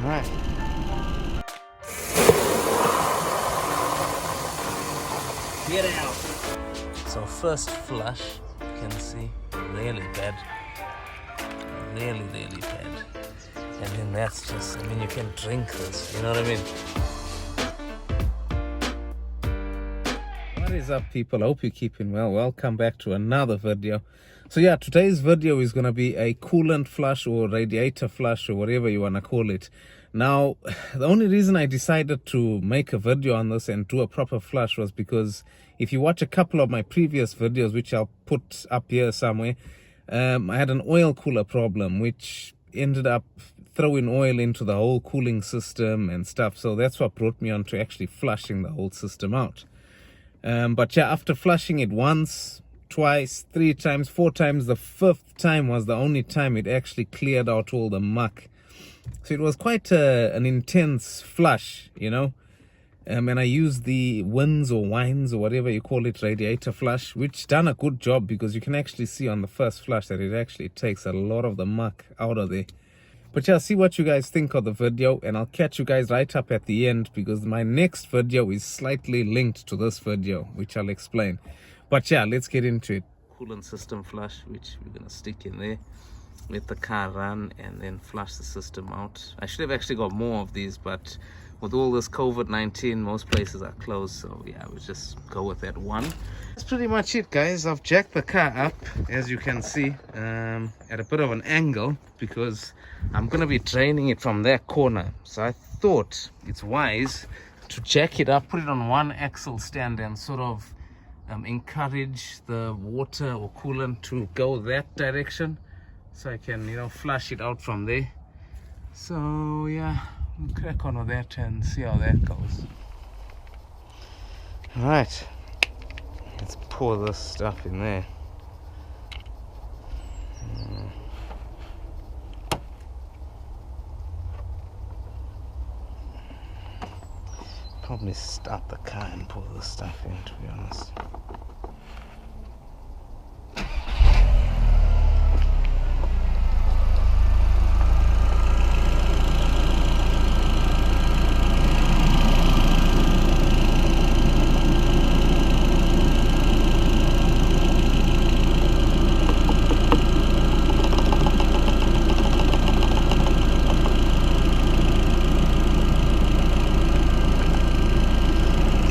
Alright. Get out. So first flush, you can see, really bad. Really bad. And then that's just, I mean, you can drink this, you know what I mean? What is up, people? I hope you're keeping well. Welcome back to another video. So yeah, today's video is going to be a coolant flush or radiator flush or whatever you want to call it. Now, the only reason I decided to make a video on this and do a proper flush was because if you watch a couple of my previous videos, which I'll put up here somewhere, I had an oil cooler problem, which ended up throwing oil into the whole cooling system and stuff. So that's what brought me on to actually flushing the whole system out. But yeah, after flushing it once, twice, 3 times, 4 times, the 5th time was the only time it actually cleared out all the muck. So it was quite an intense flush, you know. And I used the winns or wines or whatever you call it, radiator flush, which done a good job because you can actually see on the first flush that it actually takes a lot of the muck out of there. But yeah, see what you guys think of the video, and I'll catch you guys right up at the end because my next video is slightly linked to this video, which I'll explain. But yeah, let's get into it. Coolant system flush, which we're going to stick in there. Let the car run and then flush the system out. I should have actually got more of these, but with all this COVID-19, most places are closed. So yeah, we'll just go with that one. That's pretty much it, guys. I've jacked the car up, as you can see, at a bit of an angle because I'm going to be draining it from that corner. So I thought it's wise to jack it up, put it on one axle stand and sort of encourage the water or coolant to go that direction. So I can, you know, flush it out from there. So yeah, we'll crack on with that and see how that goes. Alright, let's pour this stuff in there. Probably start the car and pour this stuff in, to be honest.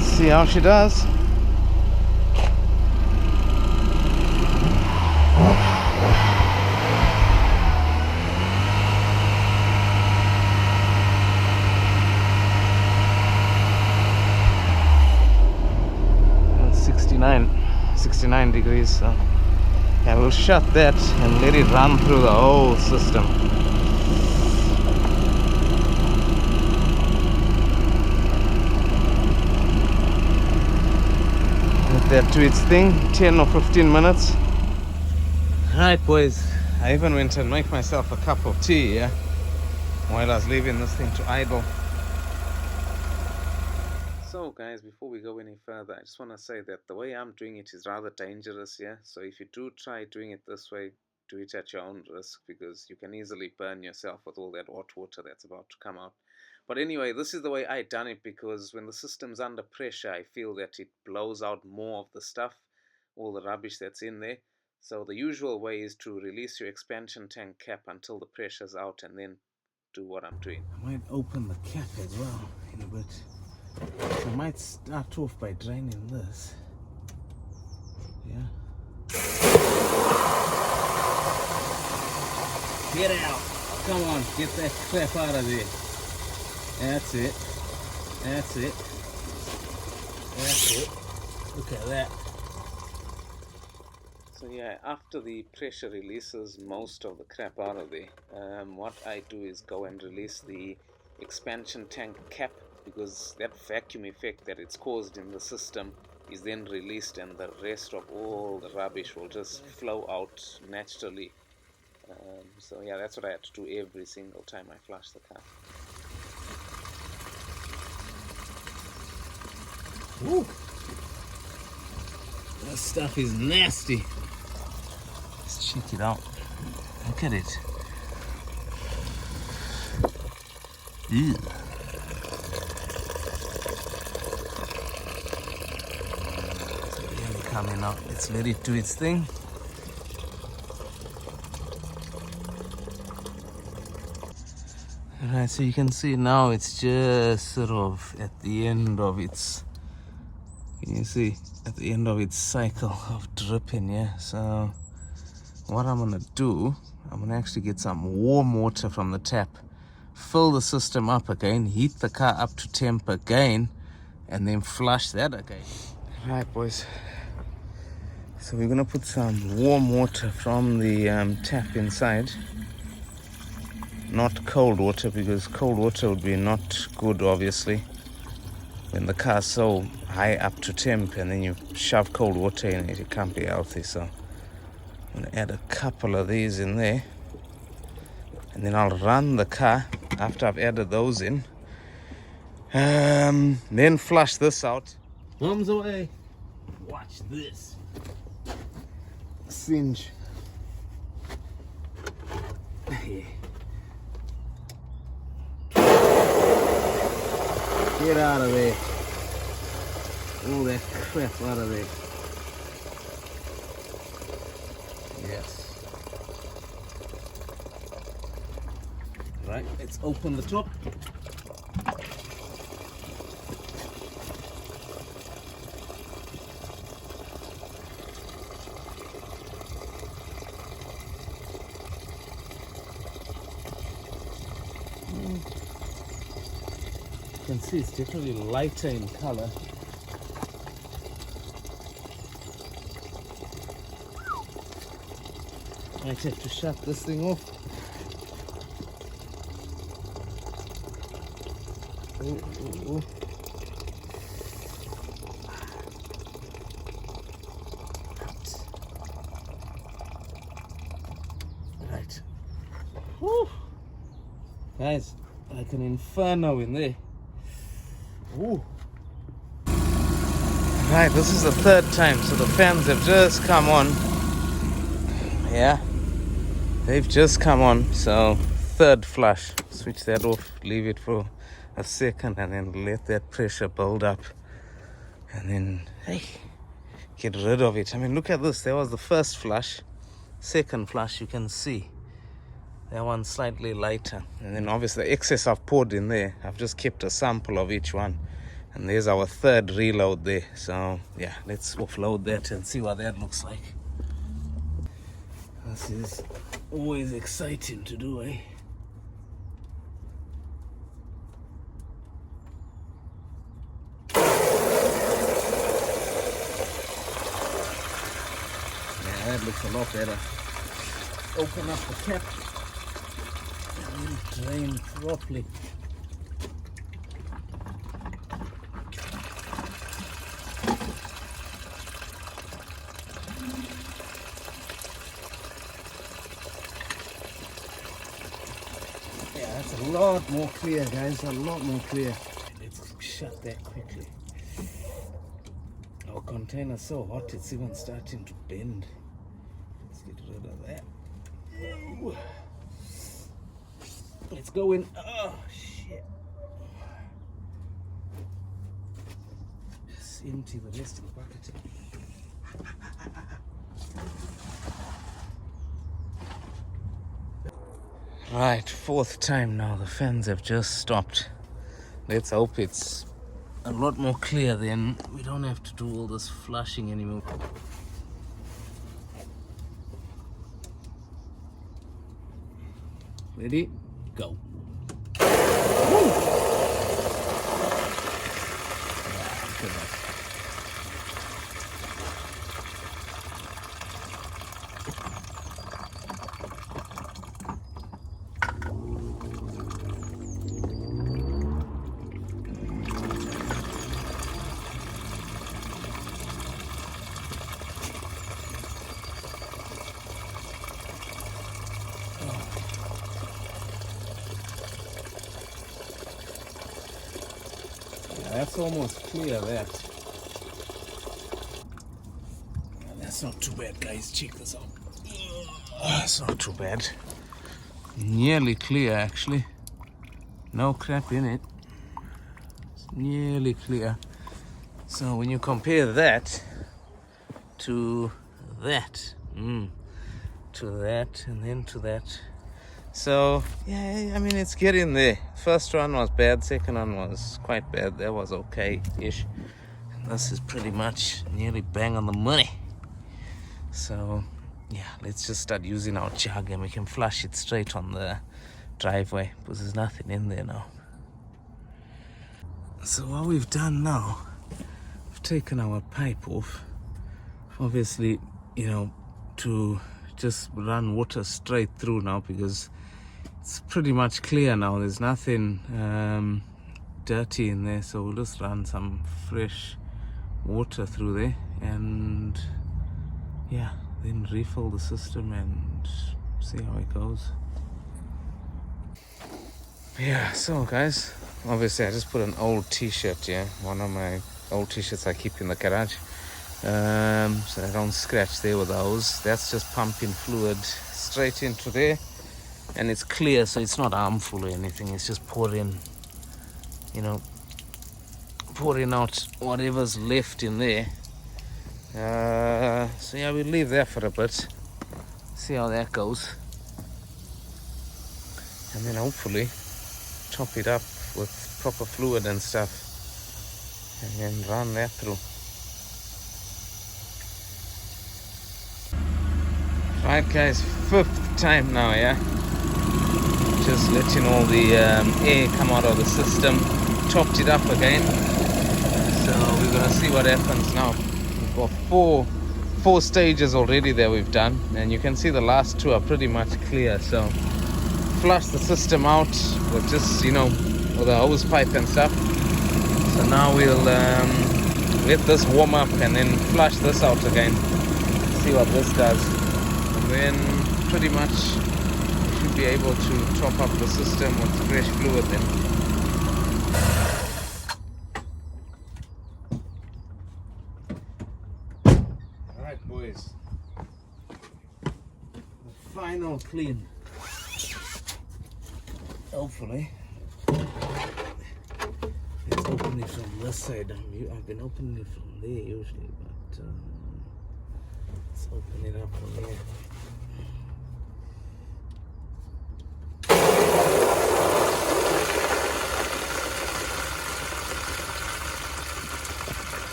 See how she does. It's 69 degrees. So yeah, we'll shut that and let it run through the whole system. That to its thing, 10 or 15 minutes. Alright, boys, I even went and make myself a cup of tea, yeah, while I was leaving this thing to idle. So guys, before we go any further, I just want to say that the way I'm doing it is rather dangerous, yeah. So if you do try doing it this way, do it at your own risk because you can easily burn yourself with all that hot water that's about to come out. But anyway, this is the way I done it because when the system's under pressure, I feel that it blows out more of the stuff, all the rubbish that's in there. So the usual way is to release your expansion tank cap until the pressure's out and then do what I'm doing. I might open the cap as well in a bit. So I might start off by draining this. Yeah. Get out. Come on, get that crap out of there. That's it. That's it. That's it. Look at that. So yeah, after the pressure releases most of the crap out of there, what I do is go and release the expansion tank cap because that vacuum effect that it's caused in the system is then released and the rest of all the rubbish will just flow out naturally. So yeah, that's what I have to do every single time I flush the car. Woo! That stuff is nasty. Let's check it out. Look at it. Ew. It's really coming out. Let's let it do its thing. Alright, so you can see now it's just sort of at the end of its, can you see, at the end of its cycle of dripping, yeah? So what I'm gonna do, I'm gonna actually get some warm water from the tap, fill the system up again, heat the car up to temp again, and then flush that again. Right, boys, so we're gonna put some warm water from the tap inside. Not cold water, because cold water would be not good, obviously, when the car's so high up to temp and then you shove cold water in it, it can't be healthy. So I'm going to add a couple of these in there, and then I'll run the car after I've added those in, then flush this out. Arms away. Watch this. Singe. Yeah. Get out of there. All that crap out of there. Yes. Right, let's open the top. You can see it's definitely lighter in color. Might have to shut this thing off. Oh. Right. Whew. Guys, like an inferno in there. Ooh. Right, this is the third time, so the fans have just come on. Yeah, they've just come on, so third flush. Switch that off, leave it for a second, and then let that pressure build up, and then, hey, get rid of it. I mean, look at this. There was the first flush. Second flush, you can see that one's slightly lighter, and then obviously the excess I've poured in there, I've just kept a sample of each one, and there's our third reload there. So yeah, let's offload that and see what that looks like. This is always exciting to do, eh? Yeah, that looks a lot better. Open up the cap and drain properly. Yeah, that's a lot more clear, guys, a lot more clear. Let's shut that quickly. Our container's so hot, it's even starting to bend. Let's get rid of that. Ooh. Let's go in. Oh, shit. Just empty the rest of the bucket. Right, fourth time now. The fans have just stopped. Let's hope it's a lot more clear, then we don't have to do all this flushing anymore. Ready? Go. That's almost clear, that. That's not too bad, guys. Check this out. That's not too bad. Nearly clear, actually. No crap in it. It's nearly clear. So when you compare that to that, to that, and then to that. So yeah, I mean, it's getting there. First one was bad, second one was quite bad. That was okay-ish. This is pretty much nearly bang on the money. So yeah, let's just start using our jug and we can flush it straight on the driveway because there's nothing in there now. So what we've done now, we've taken our pipe off, obviously, to just run water straight through now because it's pretty much clear now. There's nothing dirty in there, so we'll just run some fresh water through there and yeah, then refill the system and see how it goes. Yeah, so guys, obviously I just put an old t-shirt here, one of my old t-shirts I keep in the garage, so I don't scratch there with those. That's just pumping fluid straight into there, and it's clear, so it's not harmful or anything. It's just pouring out whatever's left in there. So yeah, we'll leave that for a bit, see how that goes, and then hopefully top it up with proper fluid and stuff and then run that through. Right guys, 5th time now, yeah, just letting all the air come out of the system, topped it up again, so we're gonna see what happens now. We've got four stages already that we've done, and you can see the last 2 are pretty much clear. So flush the system out with just with a hose pipe and stuff. So now we'll let this warm up and then flush this out again, see what this does, and then pretty much we should be able to top up the system with fresh fluid then. Alright boys, the final clean. Hopefully. Let's open it from this side. I've been opening it from there usually, but let's open it up from here.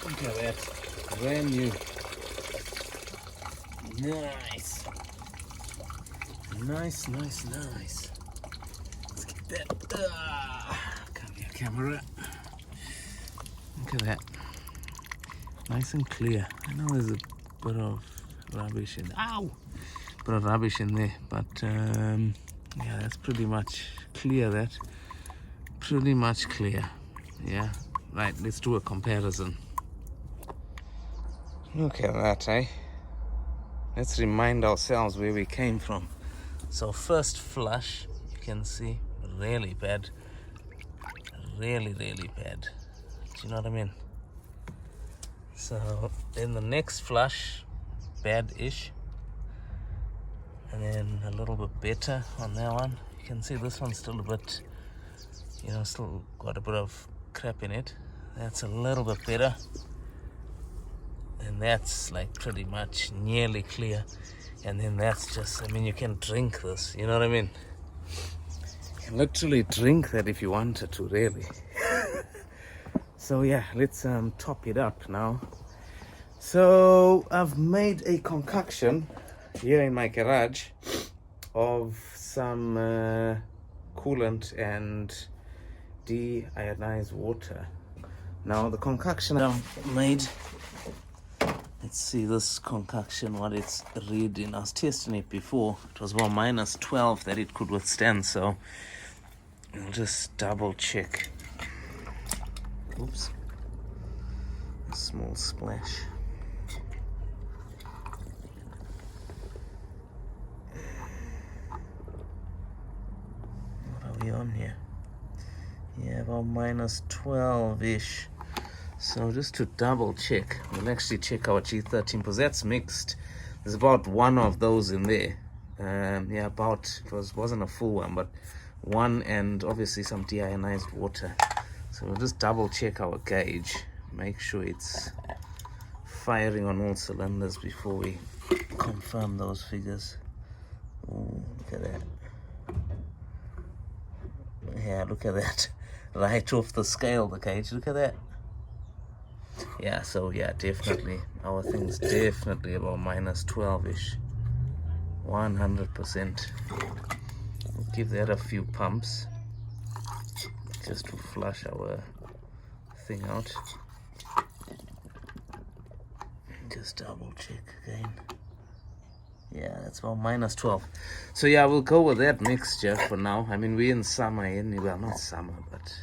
Look at that, brand new. Nice. Nice. Let's get that. Come here, camera. Look at that. Nice and clear. I know there's a bit of rubbish in there. Ow! Bit of rubbish in there, but yeah, that's pretty much clear. That pretty much clear. Yeah. Right. Let's do a comparison. Look at that, eh? Let's remind ourselves where we came from. So first flush, you can see, really bad. Really bad. Do you know what I mean? So then the next flush, bad-ish. And then a little bit better on that one. You can see this one's still a bit, still got a bit of crap in it. That's a little bit better. And that's like pretty much nearly clear. And then that's just, you can drink this, you know what I mean? You can literally drink that if you wanted to, really. So yeah, let's top it up now. So I've made a concoction here in my garage of some coolant and deionized water. Now the concoction I've made, let's see this concoction, what it's reading. I was testing it before. It was about -12 that it could withstand, so I'll just double check. Oops. A small splash. What are are we on here? Yeah, about minus 12-ish. So just to double check, we'll actually check our G13 because that's mixed. There's about one of those in there. Yeah, about, it wasn't a full one, but one, and obviously some deionized water. So we'll just double check our gauge, make sure it's firing on all cylinders before we confirm those figures. Ooh, look at that. Yeah, look at that. Right off the scale, the gauge, look at that. Yeah, so yeah, definitely, our thing's definitely about minus 12-ish. 100%. We'll give that a few pumps just to flush our thing out. Just double check again. Yeah, that's about minus 12. So yeah, we'll go with that mixture for now. I mean, we're in summer anyway. Well, not summer, but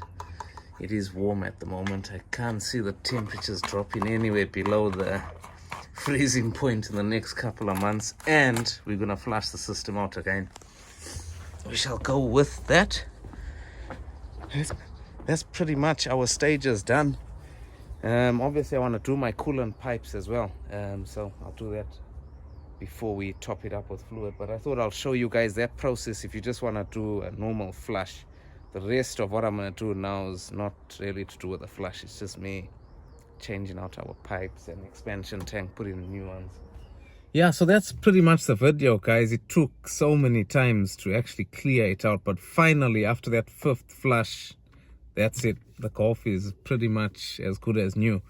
it is warm at the moment. I can't see the temperatures dropping anywhere below the freezing point in the next couple of months, and we're gonna flush the system out again. We shall go with that. That's pretty much our stages done. Obviously I want to do my coolant pipes as well, so I'll do that before we top it up with fluid, but I thought I'll show you guys that process if you just want to do a normal flush. The rest of what I'm going to do now is not really to do with the flush. It's just me changing out our pipes and expansion tank, putting in new ones. Yeah, so that's pretty much the video, guys. It took so many times to actually clear it out, but finally after that 5th flush, that's it. The Golf is pretty much as good as new.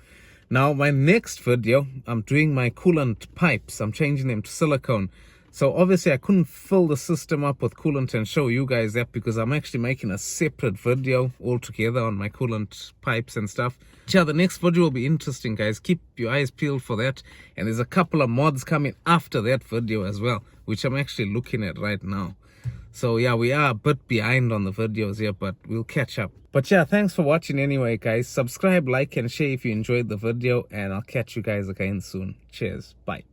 Now my next video, I'm doing my coolant pipes. I'm changing them to silicone. So obviously I couldn't fill the system up with coolant and show you guys that because I'm actually making a separate video altogether on my coolant pipes and stuff. Yeah, the next video will be interesting, guys. Keep your eyes peeled for that. And there's a couple of mods coming after that video as well, which I'm actually looking at right now. So yeah, we are a bit behind on the videos here, but we'll catch up. But yeah, thanks for watching anyway, guys. Subscribe, like, and share if you enjoyed the video, and I'll catch you guys again soon. Cheers. Bye.